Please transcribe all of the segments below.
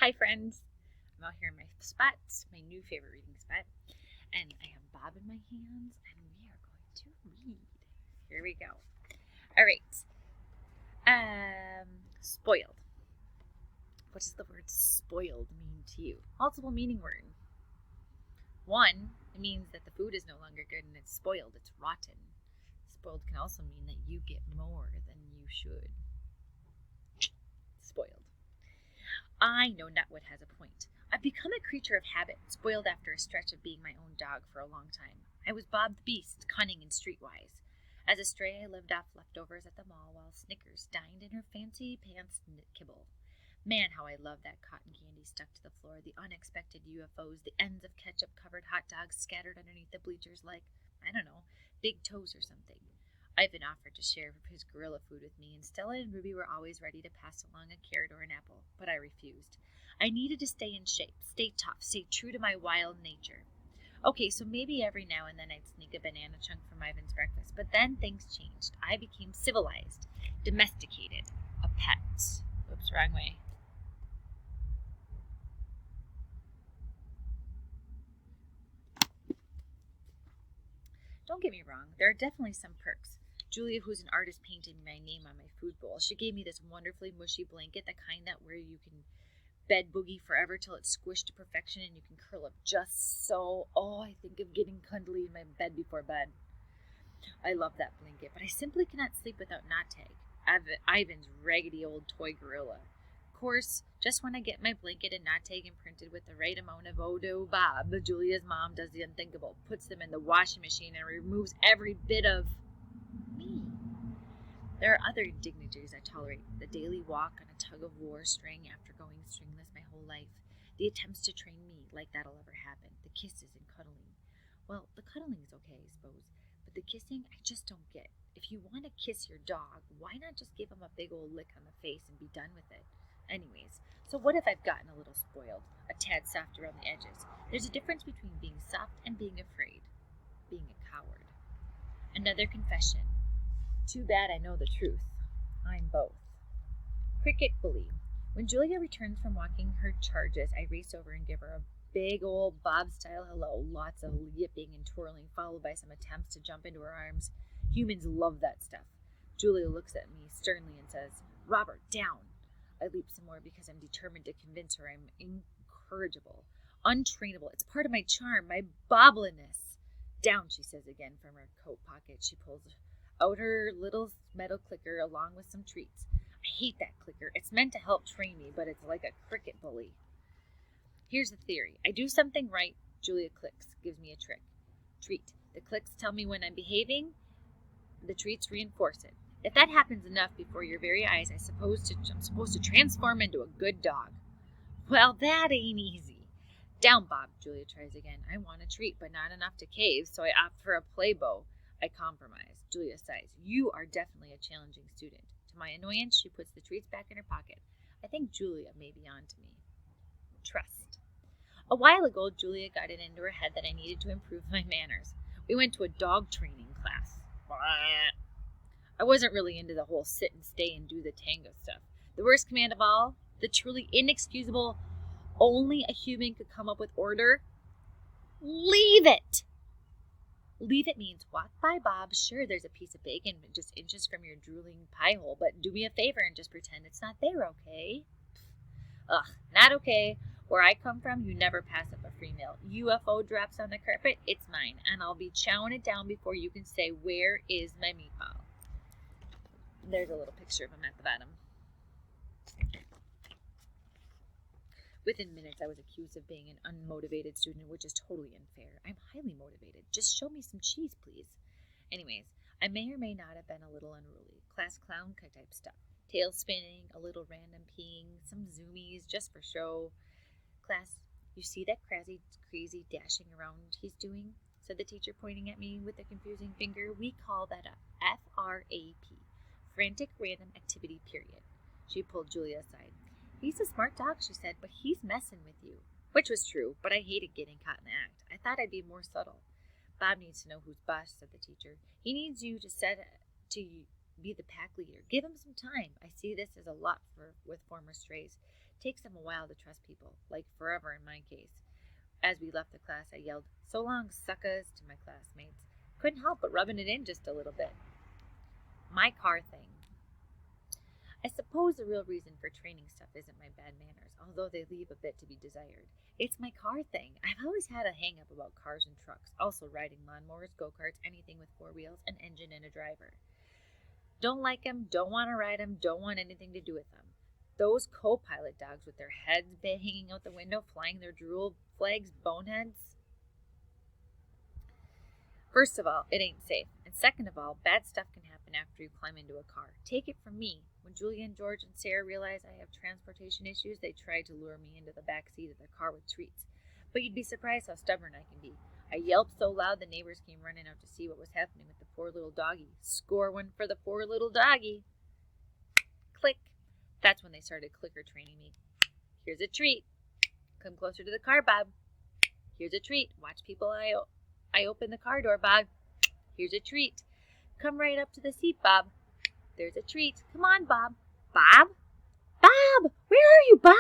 Hi, friends. I'm out here in my spot, my new favorite reading spot, and I have Bob in my hands, and we are going to read. Here we go. All right. Spoiled. What does the word spoiled mean to you? Multiple meaning word. One, it means that the food is no longer good and it's spoiled, it's rotten. Spoiled can also mean that you get more than you should. Spoiled. I know Nutwood has a point. I've become a creature of habit, spoiled after a stretch of being my own dog for a long time. I was Bob the Beast, cunning and streetwise. As a stray, I lived off leftovers at the mall while Snickers dined in her fancy pants kibble. Man, how I love that cotton candy stuck to the floor, the unexpected UFOs, the ends of ketchup-covered hot dogs scattered underneath the bleachers like, I don't know, big toes or something. Ivan offered to share his gorilla food with me, and Stella and Ruby were always ready to pass along a carrot or an apple, but I refused. I needed to stay in shape, stay tough, stay true to my wild nature. Okay, so maybe every now and then I'd sneak a banana chunk from Ivan's breakfast, but then things changed. I became civilized, domesticated, a pet. Oops, wrong way. Don't get me wrong, there are definitely some perks. Julia, who's an artist, painted my name on my food bowl. She gave me this wonderfully mushy blanket, the kind that where you can bed boogie forever till it's squished to perfection and you can curl up just so. Oh, I think of getting cuddly in my bed before bed. I love that blanket, but I simply cannot sleep without Nate, Ivan's raggedy old toy gorilla. Of course, just when I get my blanket and Nate imprinted with the right amount of Odo Bob, Julia's mom does the unthinkable, puts them in the washing machine and removes every bit of me. There are other dignities I tolerate. The daily walk on a tug-of-war string after going stringless my whole life. The attempts to train me like that'll ever happen. The kisses and cuddling. Well, the cuddling's okay, I suppose. But the kissing, I just don't get. If you want to kiss your dog, why not just give him a big old lick on the face and be done with it? Anyways, so what if I've gotten a little spoiled? A tad soft around the edges. There's a difference between being soft and being afraid. Being a coward. Another confession. Too bad I know the truth. I'm both. Cricket bully. When Julia returns from walking her charges, I race over and give her a big old Bob-style hello, lots of yipping and twirling, followed by some attempts to jump into her arms. Humans love that stuff. Julia looks at me sternly and says, "Robert, down." I leap some more because I'm determined to convince her I'm incorrigible, untrainable. It's part of my charm, my bobbliness. "Down," she says again. From her coat pocket she pulls out her little metal clicker along with some treats. I hate that clicker. It's meant to help train me, but it's like a cricket bully. Here's the theory. I do something right, Julia clicks, gives me a treat. The clicks tell me when I'm behaving, the treats reinforce it. If that happens enough before your very eyes, I'm supposed to transform into a good dog. Well, that ain't easy. "Down, Bob," Julia tries again. I want a treat, but not enough to cave, so I opt for a Playbo. I compromise. Julia sighs. You are definitely a challenging student. To my annoyance, she puts the treats back in her pocket. I think Julia may be on to me. Trust. A while ago, Julia got it into her head that I needed to improve my manners. We went to a dog training class. I wasn't really into the whole sit and stay and do the tango stuff. The worst command of all, the truly inexcusable, only a human could come up with order. Leave it! Leave it means walk by Bob. Sure, there's a piece of bacon just inches from your drooling pie hole, but do me a favor and just pretend it's not there, okay? Ugh, not okay. Where I come from, you never pass up a free meal. UFO drops on the carpet, it's mine, and I'll be chowing it down before you can say, "Where is my meatball?" There's a little picture of him at the bottom. Within minutes, I was accused of being an unmotivated student, which is totally unfair. I'm highly motivated. Just show me some cheese, please. Anyways, I may or may not have been a little unruly. Class clown type stuff. Tail spinning, a little random peeing, some zoomies just for show. "Class, you see that crazy dashing around he's doing?" said the teacher, pointing at me with a confusing finger. "We call that a FRAP. Frantic Random Activity Period." She pulled Julia aside. "He's a smart dog," she said, "but he's messing with you." Which was true, but I hated getting caught in the act. I thought I'd be more subtle. "Bob needs to know who's boss," said the teacher. "He needs you to be the pack leader. Give him some time. I see this as a lot with former strays. Takes them a while to trust people, like forever in my case. As we left the class, I yelled, "So long, suckers," to my classmates. Couldn't help but rubbing it in just a little bit. My car thing. I suppose the real reason for training stuff isn't my bad manners, although they leave a bit to be desired. It's my car thing. I've always had a hang-up about cars and trucks, also riding lawnmowers, go-karts, anything with four wheels, an engine, and a driver. Don't like them, don't want to ride them, don't want anything to do with them. Those co-pilot dogs with their heads hanging out the window, flying their drool flags, boneheads. First of all, it ain't safe. And second of all, bad stuff can happen after you climb into a car. Take it from me. When Julia and George and Sarah realize I have transportation issues, they try to lure me into the back seat of their car with treats. But you'd be surprised how stubborn I can be. I yelped so loud the neighbors came running out to see what was happening with the poor little doggy. Score one for the poor little doggy. Click. That's when they started clicker training me. Here's a treat. Come closer to the car, Bob. Here's a treat. Watch people I open the car door, Bob. Here's a treat. Come right up to the seat, Bob. There's a treat. Come on, Bob. Bob? Bob! Where are you, Bob?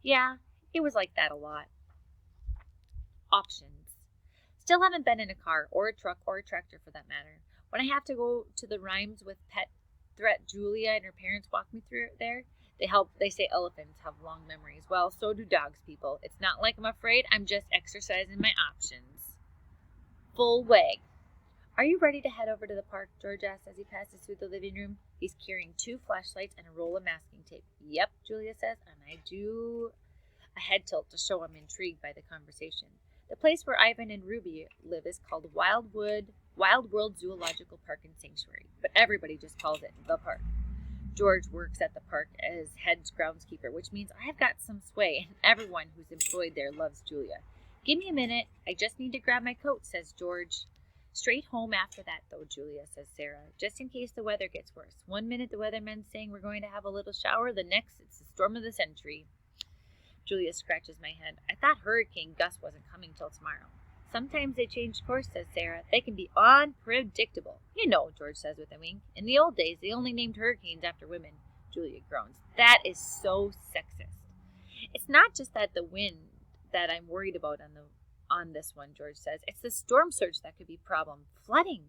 Yeah, it was like that a lot. Options. Still haven't been in a car, or a truck, or a tractor for that matter. When I have to go to the Rhymes with Pet Threat Julia and her parents walk me through there, they say elephants have long memories. Well, so do dogs, people. It's not like I'm afraid. I'm just exercising my options. Full wag. Are you ready to head over to the park? George asks as he passes through the living room. He's carrying 2 flashlights and a roll of masking tape. Yep, Julia says, and I do a head tilt to show I'm intrigued by the conversation. The place where Ivan and Ruby live is called Wild World Zoological Park and Sanctuary, but everybody just calls it the park. George works at the park as head groundskeeper, which means I've got some sway, and everyone who's employed there loves Julia. Give me a minute. I just need to grab my coat, says George. Straight home after that, though, Julia, says Sarah, just in case the weather gets worse. One minute the weatherman's saying we're going to have a little shower, the next it's the storm of the century. Julia scratches my head. I thought Hurricane Gus wasn't coming till tomorrow. Sometimes they change course, says Sarah. They can be unpredictable. You know, George says with a wink. In the old days, they only named hurricanes after women. Julia groans. That is so sexist. It's not just that the wind that I'm worried about on this one, George says. It's the storm surge that could be a problem. Flooding.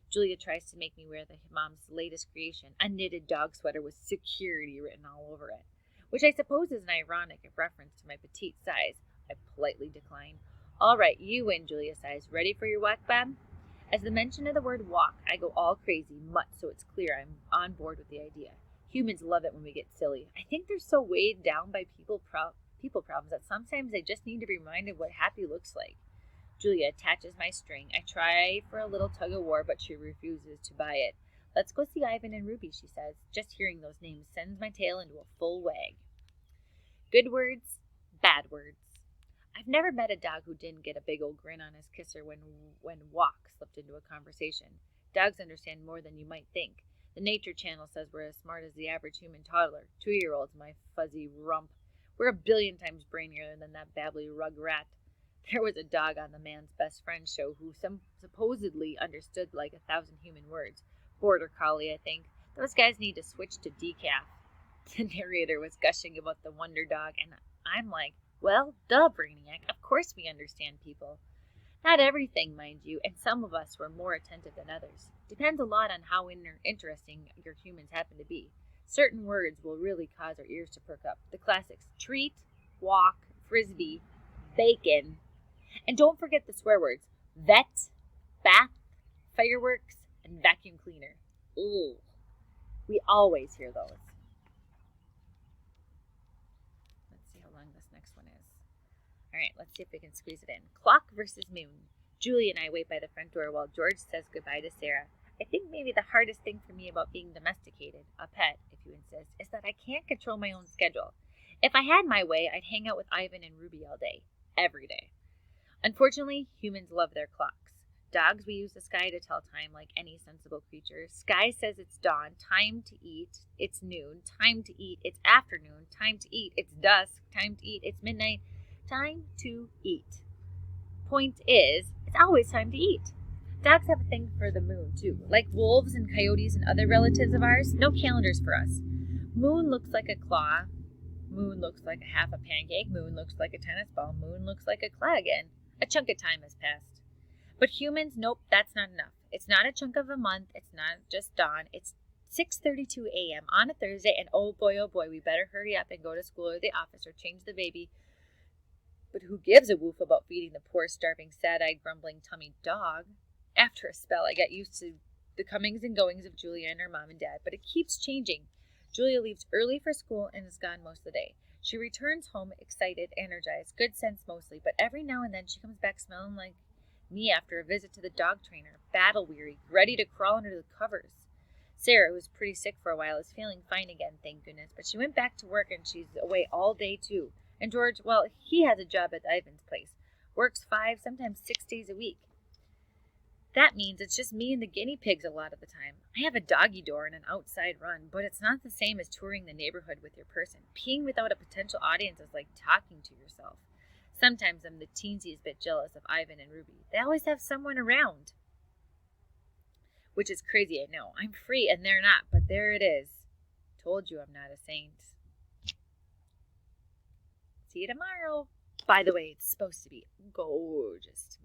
Julia tries to make me wear the mom's latest creation, a knitted dog sweater with security written all over it, which I suppose is an ironic reference to my petite size. I politely decline. All right, you win, Julia sighs. Ready for your walk, Bob? As the mention of the word walk, I go all crazy, mutt, so it's clear I'm on board with the idea. Humans love it when we get silly. I think they're so weighed down by people problems that sometimes they just need to be reminded what happy looks like. Julia attaches my string. I try for a little tug-of-war, but she refuses to buy it. Let's go see Ivan and Ruby, she says. Just hearing those names sends my tail into a full wag. Good words, bad words. I've never met a dog who didn't get a big old grin on his kisser when walk slipped into a conversation. Dogs understand more than you might think. The Nature Channel says we're as smart as the average human toddler. 2-year-olds, my fuzzy rump. We're a billion times brainier than that babbly rug rat. There was a dog on the man's best friend show who supposedly understood like 1,000 human words. Border collie, I think. Those guys need to switch to decaf. The narrator was gushing about the wonder dog, and I'm like, well, duh, Brainiac. Of course we understand people. Not everything, mind you, and some of us were more attentive than others. Depends a lot on how interesting your humans happen to be. Certain words will really cause our ears to perk up. The classics: treat, walk, frisbee, bacon. And don't forget the swear words: vet, bath, fireworks, and vacuum cleaner. Ooh. We always hear those. Let's see how long this next one is. All right, let's see if we can squeeze it in. Clock versus moon. Julie and I wait by the front door while George says goodbye to Sarah. I think maybe the hardest thing for me about being domesticated, a pet, if you insist, is that I can't control my own schedule. If I had my way, I'd hang out with Ivan and Ruby all day, every day. Unfortunately, humans love their clocks. Dogs, we use the sky to tell time like any sensible creature. Sky says it's dawn, time to eat, it's noon, time to eat, it's afternoon, time to eat, it's dusk, time to eat, it's midnight, time to eat. Point is, it's always time to eat. Dogs have a thing for the moon, too. Like wolves and coyotes and other relatives of ours, no calendars for us. Moon looks like a claw. Moon looks like a half a pancake. Moon looks like a tennis ball. Moon looks like a clay again. A chunk of time has passed. But humans, nope, that's not enough. It's not a chunk of a month. It's not just dawn. It's 6:32 a.m. on a Thursday, and oh boy, we better hurry up and go to school or the office or change the baby. But who gives a woof about feeding the poor, starving, sad-eyed, grumbling, tummy dog? After a spell, I got used to the comings and goings of Julia and her mom and dad, but it keeps changing. Julia leaves early for school and is gone most of the day. She returns home excited, energized, good sense mostly, but every now and then she comes back smelling like me after a visit to the dog trainer, battle-weary, ready to crawl under the covers. Sarah, who was pretty sick for a while, is feeling fine again, thank goodness, but she went back to work and she's away all day too. And George, well, he has a job at Ivan's place. Works 5, sometimes 6 days a week. That means it's just me and the guinea pigs a lot of the time. I have a doggy door and an outside run, but it's not the same as touring the neighborhood with your person. Peeing without a potential audience is like talking to yourself. Sometimes I'm the teensiest bit jealous of Ivan and Ruby. They always have someone around. Which is crazy, I know. I'm free and they're not, but there it is. Told you I'm not a saint. See you tomorrow. By the way, it's supposed to be gorgeous tomorrow.